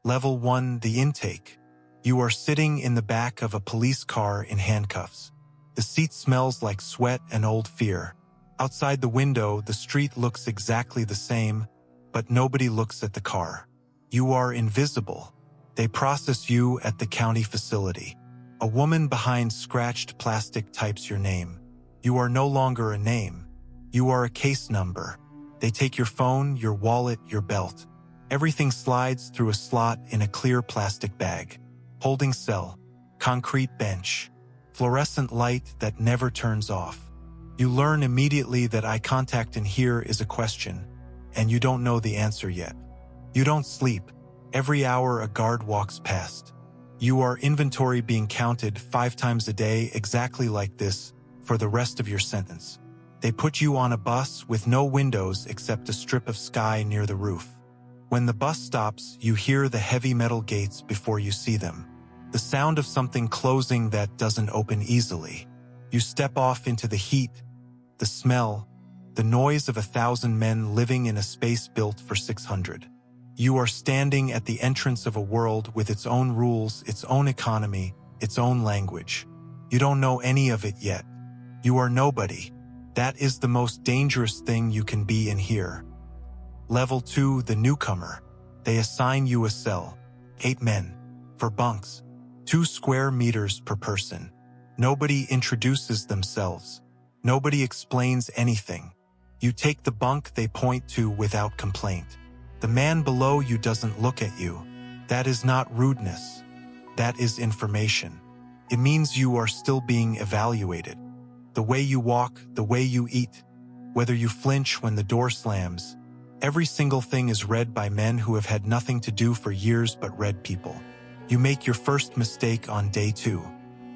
Level 1, the intake. You are sitting in the back of a police car in handcuffs. The seat smells like sweat and old fear. Outside the window, the street looks exactly the same, but nobody looks at the car. You are invisible. They process you at the county facility. A woman behind scratched plastic types your name. You are no longer a name. You are a case number. They take your phone, your wallet, your belt. Everything slides through a slot in a clear plastic bag. Holding cell, concrete bench, fluorescent light that never turns off. You learn immediately that eye contact in here is a question, and you don't know the answer yet. You don't sleep. Every hour a guard walks past. You are inventory being counted 5 times a day exactly like this for the rest of your sentence. They put you on a bus with no windows except a strip of sky near the roof. When the bus stops, you hear the heavy metal gates before you see them. The sound of something closing that doesn't open easily. You step off into the heat, the smell, the noise of 1,000 men living in a space built for 600. You are standing at the entrance of a world with its own rules, its own economy, its own language. You don't know any of it yet. You are nobody. That is the most dangerous thing you can be in here. Level 2, the newcomer. They assign you a cell. 8 men. For bunks. 2 square meters per person. Nobody introduces themselves. Nobody explains anything. You take the bunk they point to without complaint. The man below you doesn't look at you. That is not rudeness. That is information. It means you are still being evaluated. The way you walk, the way you eat, whether you flinch when the door slams. Every single thing is read by men who have had nothing to do for years but read people. You make your first mistake on day 2.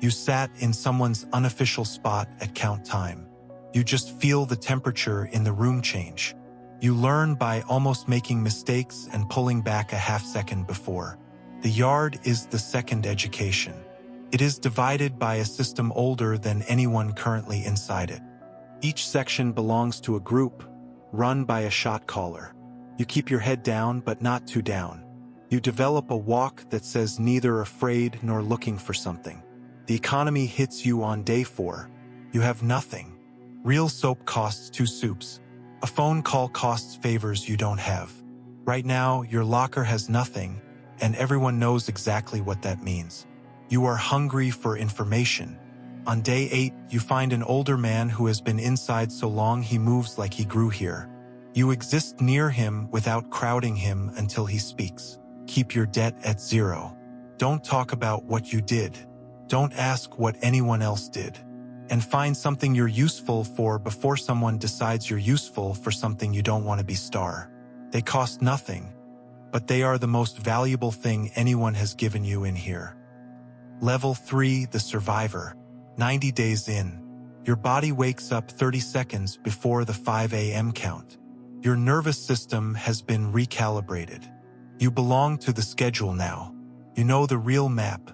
You sat in someone's unofficial spot at count time. You just feel the temperature in the room change. You learn by almost making mistakes and pulling back a half second before. The yard is the second education. It is divided by a system older than anyone currently inside it. Each section belongs to a group, run by a shot caller. You keep your head down, but not too down. You develop a walk that says neither afraid nor looking for something. The economy hits you on day 4. You have nothing. Real soap costs 2 soups. A phone call costs favors you don't have. Right now, your locker has nothing, and everyone knows exactly what that means. You are hungry for information. On day 8, you find an older man who has been inside so long he moves like he grew here. You exist near him without crowding him until he speaks. Keep your debt at 0. Don't talk about what you did. Don't ask what anyone else did. And find something you're useful for before someone decides you're useful for something you don't want to be star. They cost nothing, but they are the most valuable thing anyone has given you in here. Level 3, the survivor. 90 days in. Your body wakes up 30 seconds before the 5 a.m. count. Your nervous system has been recalibrated. You belong to the schedule now. You know the real map.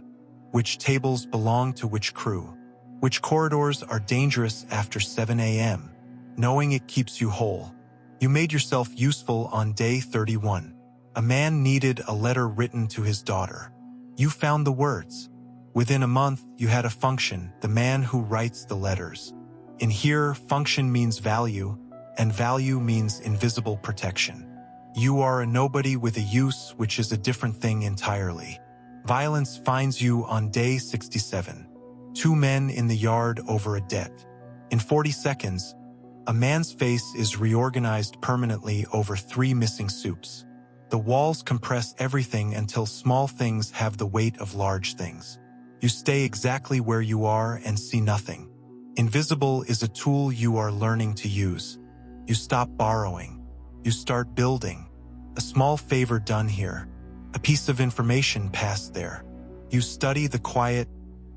Which tables belong to which crew. Which corridors are dangerous after 7 a.m. Knowing it keeps you whole. You made yourself useful on day 31. A man needed a letter written to his daughter. You found the words. Within a month, you had a function, the man who writes the letters. In here, function means value, and value means invisible protection. You are a nobody with a use, which is a different thing entirely. Violence finds you on day 67. 2 men in the yard over a debt. In 40 seconds, a man's face is reorganized permanently over 3 missing soups. The walls compress everything until small things have the weight of large things. You stay exactly where you are and see nothing. Invisible is a tool you are learning to use. You stop borrowing. You start building. A small favor done here. A piece of information passed there. You study the quiet,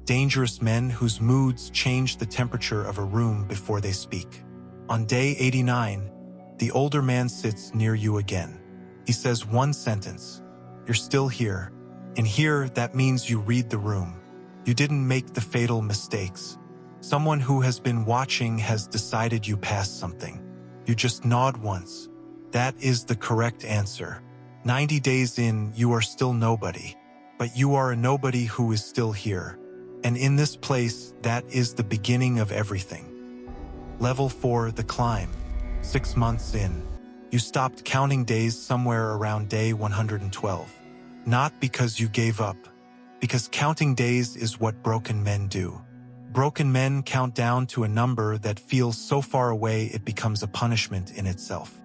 dangerous men whose moods change the temperature of a room before they speak. On day 89, the older man sits near you again. He says one sentence. You're still here. In here, that means you read the room. You didn't make the fatal mistakes. Someone who has been watching has decided you passed something. You just nod once. That is the correct answer. 90 days in, you are still nobody. But you are a nobody who is still here. And in this place, that is the beginning of everything. Level 4, the climb. 6 months in. You stopped counting days somewhere around day 112. Not because you gave up, because counting days is what broken men do. Broken men count down to a number that feels so far away it becomes a punishment in itself.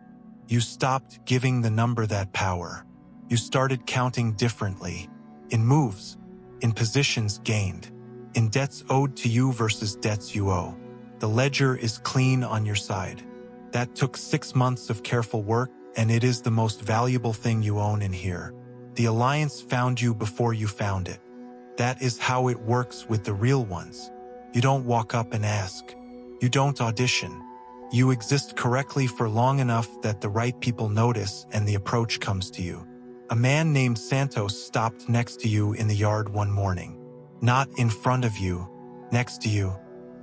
You stopped giving the number that power. You started counting differently. In moves, in positions gained, in debts owed to you versus debts you owe. The ledger is clean on your side. That took 6 months of careful work, and it is the most valuable thing you own in here. The Alliance found you before you found it. That is how it works with the real ones. You don't walk up and ask. You don't audition. You exist correctly for long enough that the right people notice and the approach comes to you. A man named Santos stopped next to you in the yard one morning. Not in front of you, next to you,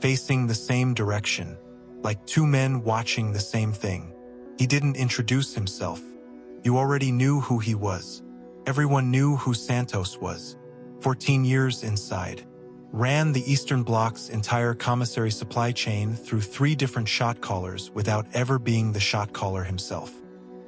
facing the same direction, like two men watching the same thing. He didn't introduce himself. You already knew who he was. Everyone knew who Santos was. 14 years inside. Ran the Eastern Bloc's entire commissary supply chain through 3 different shot callers without ever being the shot caller himself.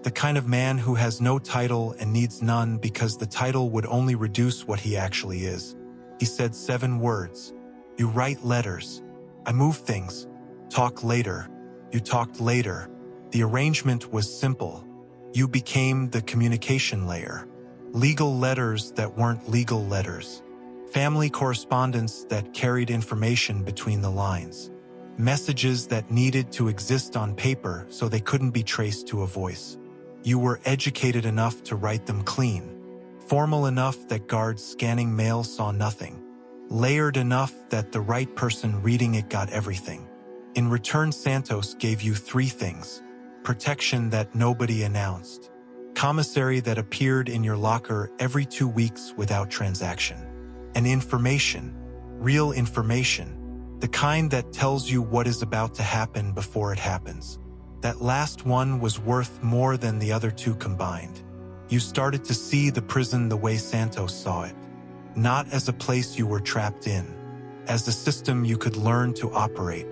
The kind of man who has no title and needs none because the title would only reduce what he actually is. He said 7 words. You write letters. I move things. Talk later. You talked later. The arrangement was simple. You became the communication layer. Legal letters that weren't legal letters. Family correspondence that carried information between the lines. Messages that needed to exist on paper so they couldn't be traced to a voice. You were educated enough to write them clean. Formal enough that guards scanning mail saw nothing. Layered enough that the right person reading it got everything. In return, Santos gave you 3 things. Protection that nobody announced. Commissary that appeared in your locker every 2 weeks without transaction. And information. Real information. The kind that tells you what is about to happen before it happens. That last one was worth more than the other 2 combined. You started to see the prison the way Santos saw it. Not as a place you were trapped in. As a system you could learn to operate.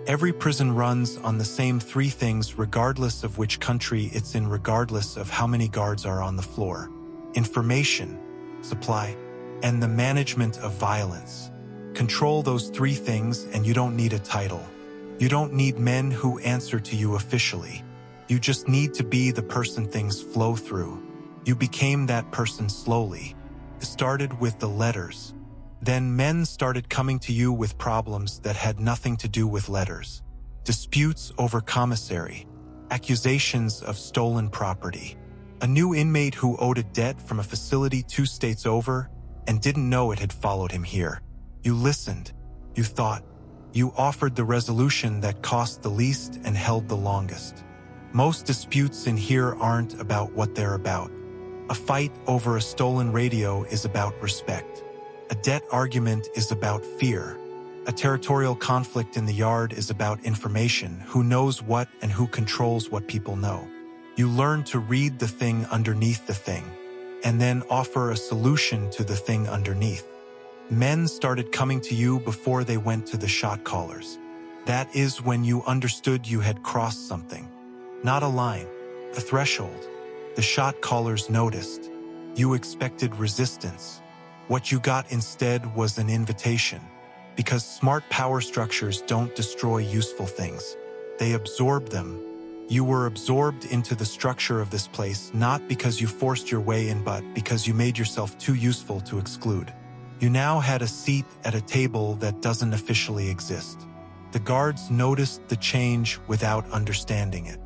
Every prison runs on the same 3 things regardless of which country it's in, regardless of how many guards are on the floor. Information, supply, and the management of violence. Control those 3 things and you don't need a title. You don't need men who answer to you officially. You just need to be the person things flow through. You became that person slowly. It started with the letters. Then men started coming to you with problems that had nothing to do with letters. Disputes over commissary. Accusations of stolen property. A new inmate who owed a debt from a facility 2 states over and didn't know it had followed him here. You listened. You thought. You offered the resolution that cost the least and held the longest. Most disputes in here aren't about what they're about. A fight over a stolen radio is about respect. A debt argument is about fear. A territorial conflict in the yard is about information, who knows what and who controls what people know. You learn to read the thing underneath the thing, and then offer a solution to the thing underneath. Men started coming to you before they went to the shot callers. That is when you understood you had crossed something. Not a line, a threshold. The shot callers noticed. You expected resistance. What you got instead was an invitation. Because smart power structures don't destroy useful things. They absorb them. You were absorbed into the structure of this place not because you forced your way in but because you made yourself too useful to exclude. You now had a seat at a table that doesn't officially exist. The guards noticed the change without understanding it.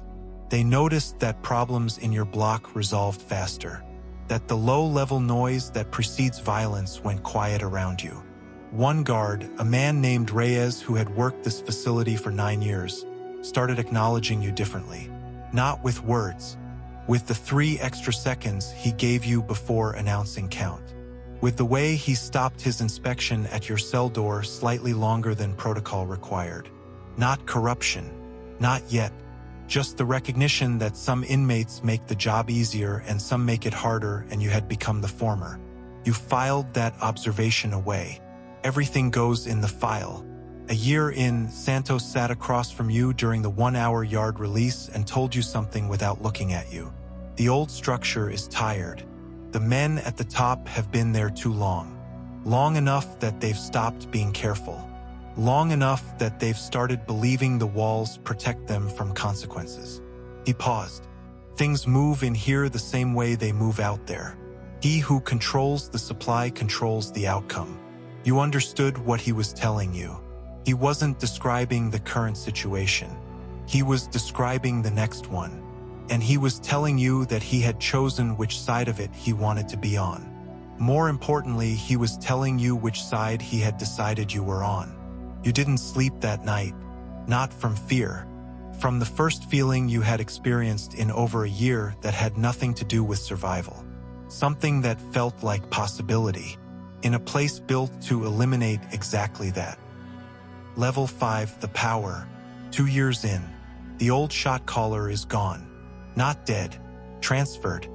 They noticed that problems in your block resolved faster, that the low-level noise that precedes violence went quiet around you. One guard, a man named Reyes who had worked this facility for 9 years, started acknowledging you differently. Not with words, with the 3 extra seconds he gave you before announcing count. With the way he stopped his inspection at your cell door slightly longer than protocol required. Not corruption. Not yet. Just the recognition that some inmates make the job easier and some make it harder, and you had become the former. You filed that observation away. Everything goes in the file. A year in, Santos sat across from you during the 1-hour yard release and told you something without looking at you. The old structure is tired. The men at the top have been there too long. Long enough that they've stopped being careful. Long enough that they've started believing the walls protect them from consequences. He paused. Things move in here the same way they move out there. He who controls the supply controls the outcome. You understood what he was telling you. He wasn't describing the current situation. He was describing the next one. And he was telling you that he had chosen which side of it he wanted to be on. More importantly, he was telling you which side he had decided you were on. You didn't sleep that night, not from fear, from the first feeling you had experienced in over a year that had nothing to do with survival. Something that felt like possibility, in a place built to eliminate exactly that. Level 5, the power. 2 years in, the old shot caller is gone. Not dead, transferred,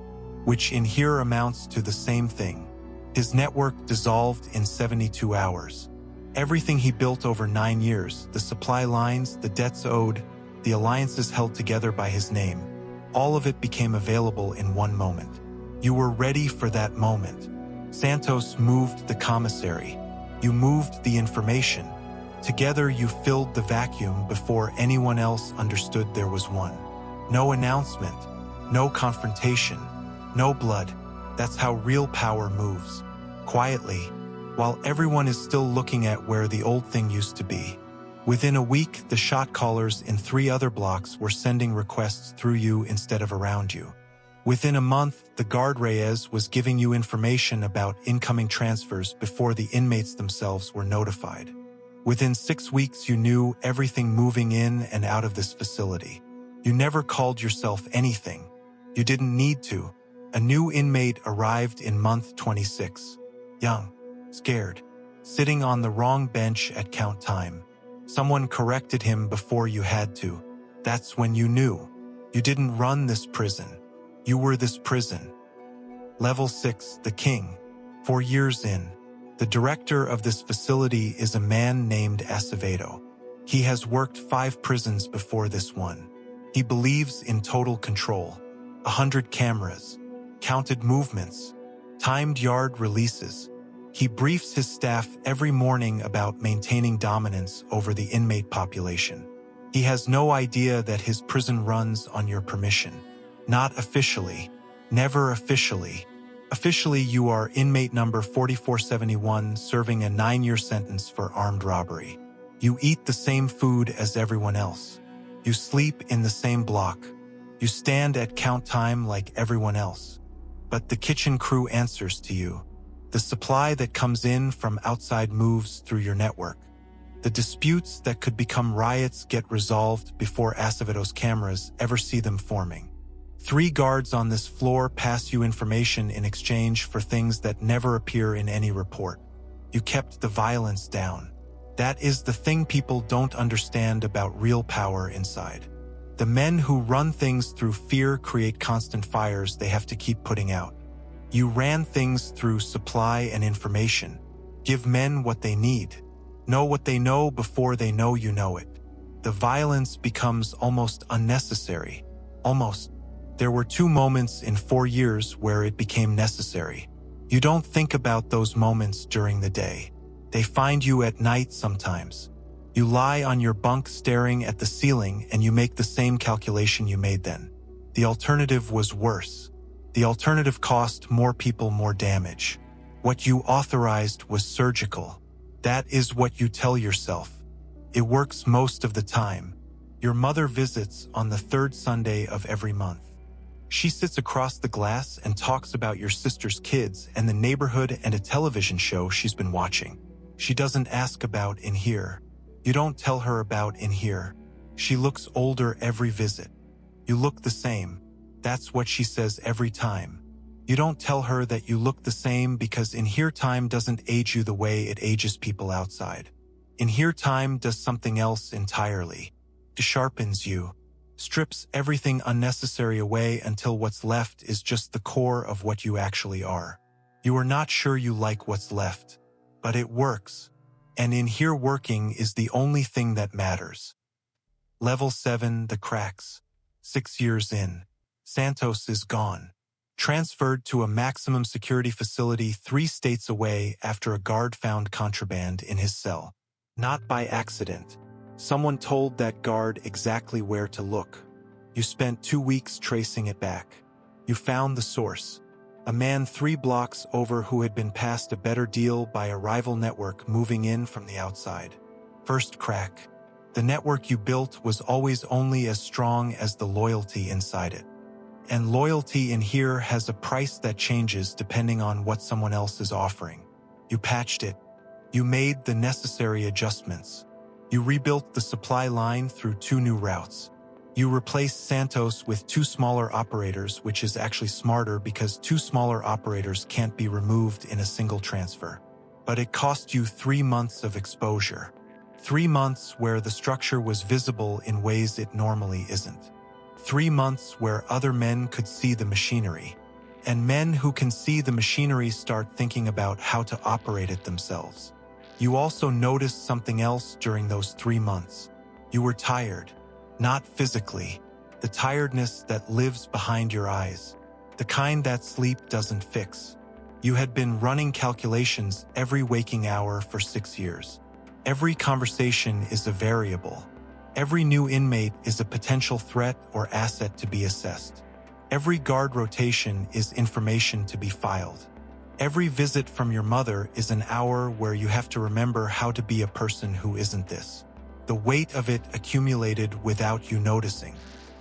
which in here amounts to the same thing. His network dissolved in 72 hours. Everything he built over 9 years, the supply lines, the debts owed, the alliances held together by his name, all of it became available in one moment. You were ready for that moment. Santos moved the commissary. You moved the information. Together you filled the vacuum before anyone else understood there was one. No announcement, no confrontation, no blood. That's how real power moves. Quietly, while everyone is still looking at where the old thing used to be. Within a week, the shot callers in 3 other blocks were sending requests through you instead of around you. Within a month, the guard Reyes was giving you information about incoming transfers before the inmates themselves were notified. Within 6 weeks, you knew everything moving in and out of this facility. You never called yourself anything. You didn't need to. A new inmate arrived in month 26. Young, scared, sitting on the wrong bench at count time. Someone corrected him before you had to. That's when you knew. You didn't run this prison. You were this prison. Level 6, the king. 4 years in, the director of this facility is a man named Acevedo. He has worked 5 prisons before this one. He believes in total control. 100 cameras, counted movements, timed yard releases. He briefs his staff every morning about maintaining dominance over the inmate population. He has no idea that his prison runs on your permission. Not officially. Never officially. Officially, you are inmate number 4471, serving a 9-year sentence for armed robbery. You eat the same food as everyone else. You sleep in the same block. You stand at count time like everyone else. But the kitchen crew answers to you. The supply that comes in from outside moves through your network. The disputes that could become riots get resolved before Acevedo's cameras ever see them forming. 3 guards on this floor pass you information in exchange for things that never appear in any report. You kept the violence down. That is the thing people don't understand about real power inside. The men who run things through fear create constant fires they have to keep putting out. You ran things through supply and information. Give men what they need. Know what they know before they know you know it. The violence becomes almost unnecessary. Almost. There were 2 moments in 4 years where it became necessary. You don't think about those moments during the day. They find you at night sometimes. You lie on your bunk staring at the ceiling and you make the same calculation you made then. The alternative was worse. The alternative cost more people more damage. What you authorized was surgical. That is what you tell yourself. It works most of the time. Your mother visits on the 3rd Sunday of every month. She sits across the glass and talks about your sister's kids and the neighborhood and a television show she's been watching. She doesn't ask about in here. You don't tell her about in here. She looks older every visit. You look the same. That's what she says every time. You don't tell her that you look the same because in here time doesn't age you the way it ages people outside. In here time does something else entirely. It sharpens you. strips everything unnecessary away until what's left is just the core of what you actually are. You are not sure you like what's left, but it works. And in here, working is the only thing that matters. Level 7, the cracks. 6 years in. Santos is gone. Transferred to a maximum security facility 3 states away after a guard found contraband in his cell. Not by accident. Someone told that guard exactly where to look. You spent 2 weeks tracing it back. You found the source. A man 3 blocks over who had been passed a better deal by a rival network moving in from the outside. First crack. The network you built was always only as strong as the loyalty inside it. And loyalty in here has a price that changes depending on what someone else is offering. You patched it. You made the necessary adjustments. You rebuilt the supply line through 2 new routes. You replaced Santos with 2 smaller operators, which is actually smarter because 2 smaller operators can't be removed in a single transfer. But it cost you 3 months of exposure. 3 months where the structure was visible in ways it normally isn't. 3 months where other men could see the machinery. And men who can see the machinery start thinking about how to operate it themselves. You also noticed something else during those 3 months. You were tired. Not physically. The tiredness that lives behind your eyes. The kind that sleep doesn't fix. You had been running calculations every waking hour for 6 years. Every conversation is a variable. Every new inmate is a potential threat or asset to be assessed. Every guard rotation is information to be filed. Every visit from your mother is an hour where you have to remember how to be a person who isn't this. The weight of it accumulated without you noticing,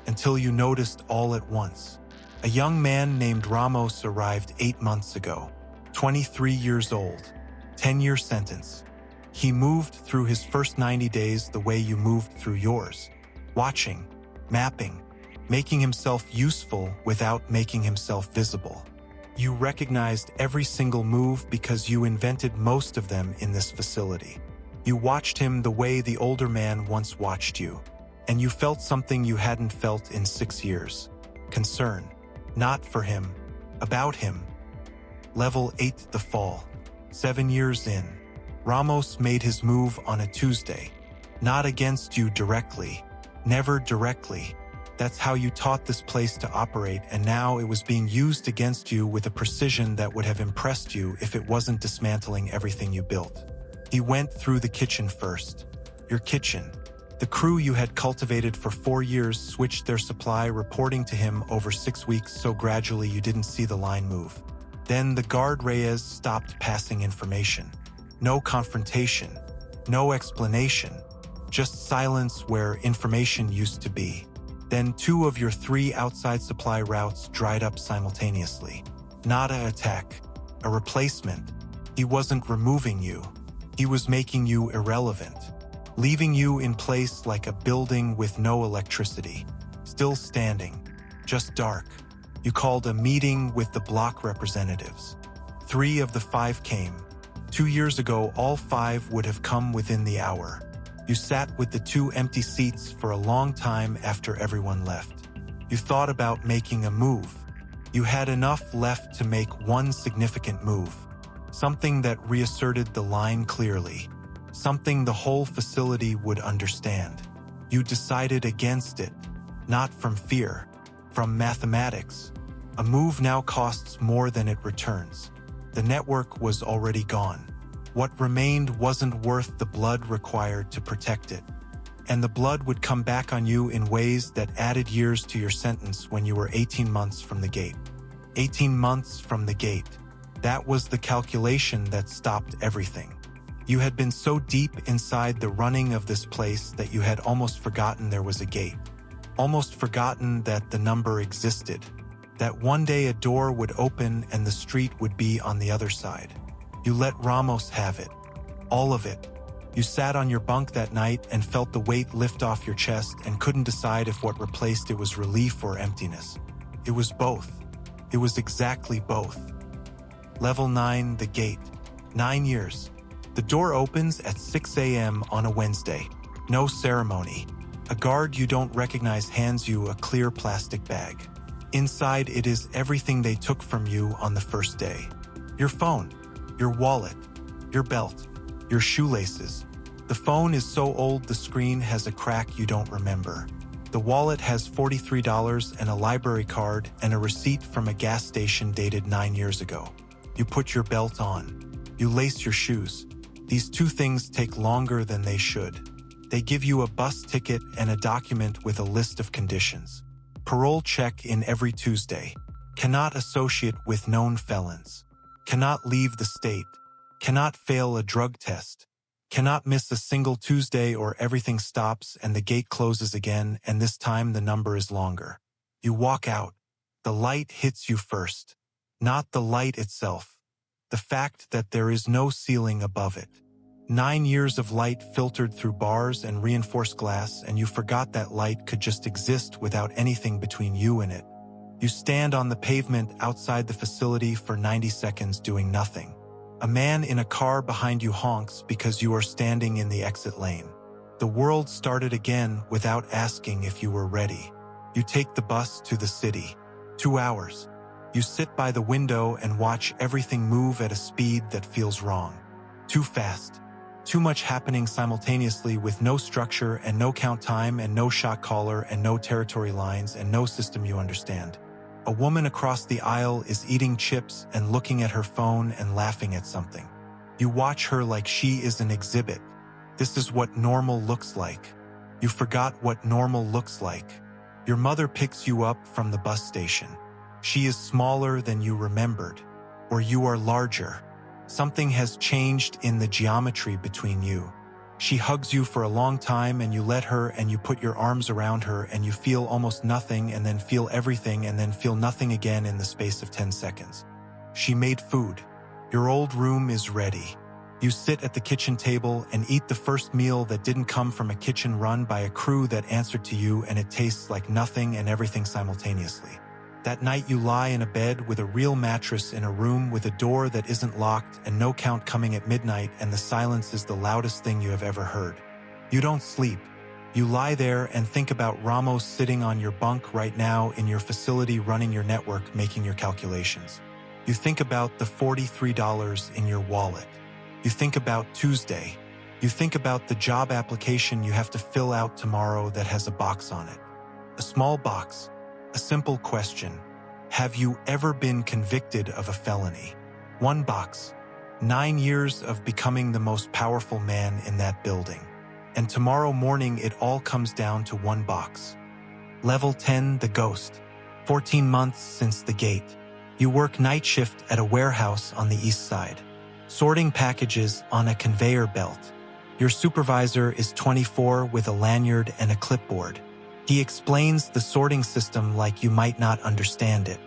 until you noticed all at once. A young man named Ramos arrived 8 months ago, 23 years old, 10-year sentence. He moved through his first 90 days the way you moved through yours, watching, mapping, making himself useful without making himself visible. You recognized every single move because you invented most of them in this facility. You watched him the way the older man once watched you, and you felt something you hadn't felt in 6 years. Concern. Not for him. About him. Level 8, the fall. 7 years in. Ramos made his move on a Tuesday. Not against you directly. Never directly. That's how you taught this place to operate, and now it was being used against you with a precision that would have impressed you if it wasn't dismantling everything you built. He went through the kitchen first. Your kitchen. The crew you had cultivated for 4 years switched their supply, reporting to him over 6 weeks so gradually you didn't see the line move. Then the guard Reyes stopped passing information. No confrontation. No explanation. Just silence where information used to be. Then 2 of your 3 outside supply routes dried up simultaneously. Not an attack. A replacement. He wasn't removing you. He was making you irrelevant, leaving you in place like a building with no electricity, still standing, just dark. You called a meeting with the block representatives. 3 of the 5 came. 2 years ago, all 5 would have come within the hour. You sat with the 2 empty seats for a long time after everyone left. You thought about making a move. You had enough left to make one significant move. Something that reasserted the line clearly. Something the whole facility would understand. You decided against it, not from fear, from mathematics. A move now costs more than it returns. The network was already gone. What remained wasn't worth the blood required to protect it. And the blood would come back on you in ways that added years to your sentence when you were 18 months from the gate. 18 months from the gate. That was the calculation that stopped everything. You had been so deep inside the running of this place that you had almost forgotten there was a gate. Almost forgotten that the number existed. That one day a door would open and the street would be on the other side. You let Ramos have it. All of it. You sat on your bunk that night and felt the weight lift off your chest and couldn't decide if what replaced it was relief or emptiness. It was both. It was exactly both. Level 9, the gate. 9 years. The door opens at 6 a.m. on a Wednesday. No ceremony. A guard you don't recognize hands you a clear plastic bag. Inside, it is everything they took from you on the first day. Your phone, your wallet, your belt, your shoelaces. The phone is so old the screen has a crack you don't remember. The wallet has $43 and a library card and a receipt from a gas station dated 9 years ago. You put your belt on. You lace your shoes. These two things take longer than they should. They give you a bus ticket and a document with a list of conditions. Parole check in every Tuesday. Cannot associate with known felons. Cannot leave the state. Cannot fail a drug test. Cannot miss a single Tuesday or everything stops and the gate closes again, and this time the number is longer. You walk out. The light hits you first. Not the light itself. The fact that there is no ceiling above it. 9 years of light filtered through bars and reinforced glass, and you forgot that light could just exist without anything between you and it. You stand on the pavement outside the facility for 90 seconds doing nothing. A man in a car behind you honks because you are standing in the exit lane. The world started again without asking if you were ready. You take the bus to the city. 2 hours. You sit by the window and watch everything move at a speed that feels wrong. Too fast. Too much happening simultaneously with no structure and no count time and no shot caller and no territory lines and no system you understand. A woman across the aisle is eating chips and looking at her phone and laughing at something. You watch her like she is an exhibit. This is what normal looks like. You forgot what normal looks like. Your mother picks you up from the bus station. She is smaller than you remembered, or you are larger. Something has changed in the geometry between you. She hugs you for a long time and you let her and you put your arms around her and you feel almost nothing and then feel everything and then feel nothing again in the space of 10 seconds. She made food. Your old room is ready. You sit at the kitchen table and eat the first meal that didn't come from a kitchen run by a crew that answered to you, and it tastes like nothing and everything simultaneously. That night you lie in a bed with a real mattress in a room with a door that isn't locked and no count coming at midnight, and the silence is the loudest thing you have ever heard. You don't sleep. You lie there and think about Ramos sitting on your bunk right now in your facility running your network, making your calculations. You think about the $43 in your wallet. You think about Tuesday. You think about the job application you have to fill out tomorrow that has a box on it. A small box. A simple question. Have you ever been convicted of a felony? 1 box. 9 years of becoming the most powerful man in that building. And tomorrow morning it all comes down to 1 box. Level 10, the ghost. 14 months since the gate. You work night shift at a warehouse on the east side. Sorting packages on a conveyor belt. Your supervisor is 24 with a lanyard and a clipboard. He explains the sorting system like you might not understand it.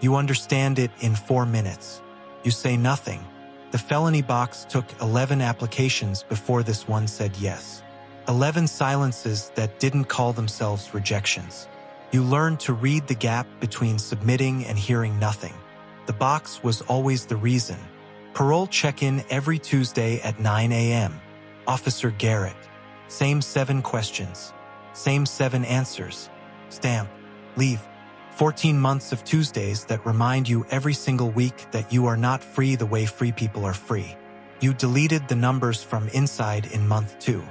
You understand it in 4 minutes. You say nothing. The felony box took 11 applications before this one said yes. 11 silences that didn't call themselves rejections. You learn to read the gap between submitting and hearing nothing. The box was always the reason. Parole check-in every Tuesday at 9 a.m. Officer Garrett. Same 7 questions. Same 7 answers. Stamp. Leave. 14 months of Tuesdays that remind you every single week that you are not free the way free people are free. You deleted the numbers from inside in month 2.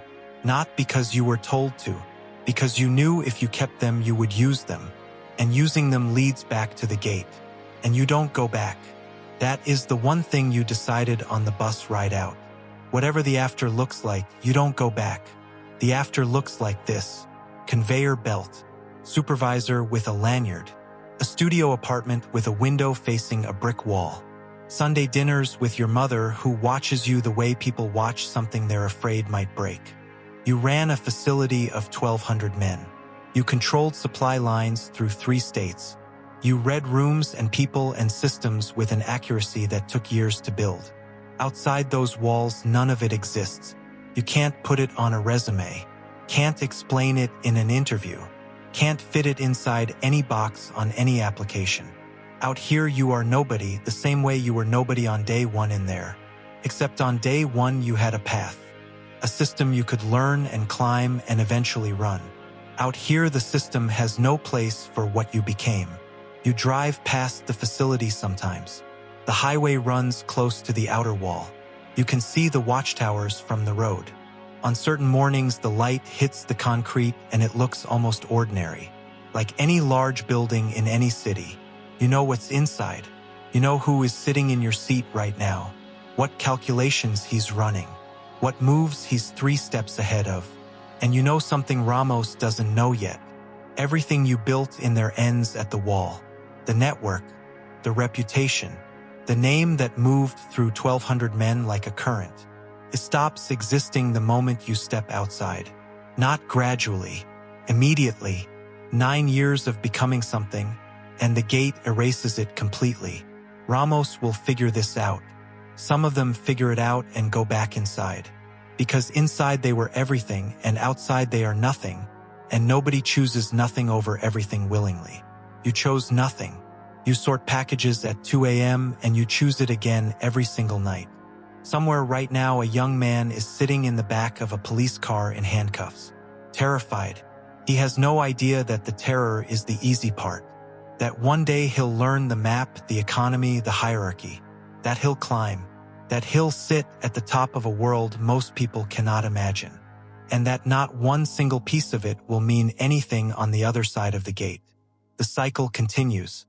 Not because you were told to, because you knew if you kept them you would use them. And using them leads back to the gate. And you don't go back. That is the one thing you decided on the bus ride out. Whatever the after looks like, you don't go back. The after looks like this. Conveyor belt, supervisor with a lanyard, a studio apartment with a window facing a brick wall, Sunday dinners with your mother who watches you the way people watch something they're afraid might break. You ran a facility of 1,200 men. You controlled supply lines through 3 states. You read rooms and people and systems with an accuracy that took years to build. Outside those walls, none of it exists. You can't put it on a resume. Can't explain it in an interview. Can't fit it inside any box on any application. Out here you are nobody the same way you were nobody on day 1 in there. Except on day 1 you had a path. A system you could learn and climb and eventually run. Out here, the system has no place for what you became. You drive past the facility sometimes. The highway runs close to the outer wall. You can see the watchtowers from the road. On certain mornings, the light hits the concrete and it looks almost ordinary. Like any large building in any city. You know what's inside. You know who is sitting in your seat right now. What calculations he's running. What moves he's 3 steps ahead of. And you know something Ramos doesn't know yet. Everything you built in there ends at the wall. The network, the reputation, the name that moved through 1,200 men like a current. It stops existing the moment you step outside. Not gradually, immediately. 9 years of becoming something, and the gate erases it completely. Ramos will figure this out. Some of them figure it out and go back inside. Because inside they were everything, and outside they are nothing, and nobody chooses nothing over everything willingly. You chose nothing. You sort packages at 2 a.m. and you choose it again every single night. Somewhere right now, a young man is sitting in the back of a police car in handcuffs. Terrified. He has no idea that the terror is the easy part. That one day he'll learn the map, the economy, the hierarchy. That he'll climb. That he'll sit at the top of a world most people cannot imagine. And that not one single piece of it will mean anything on the other side of the gate. The cycle continues.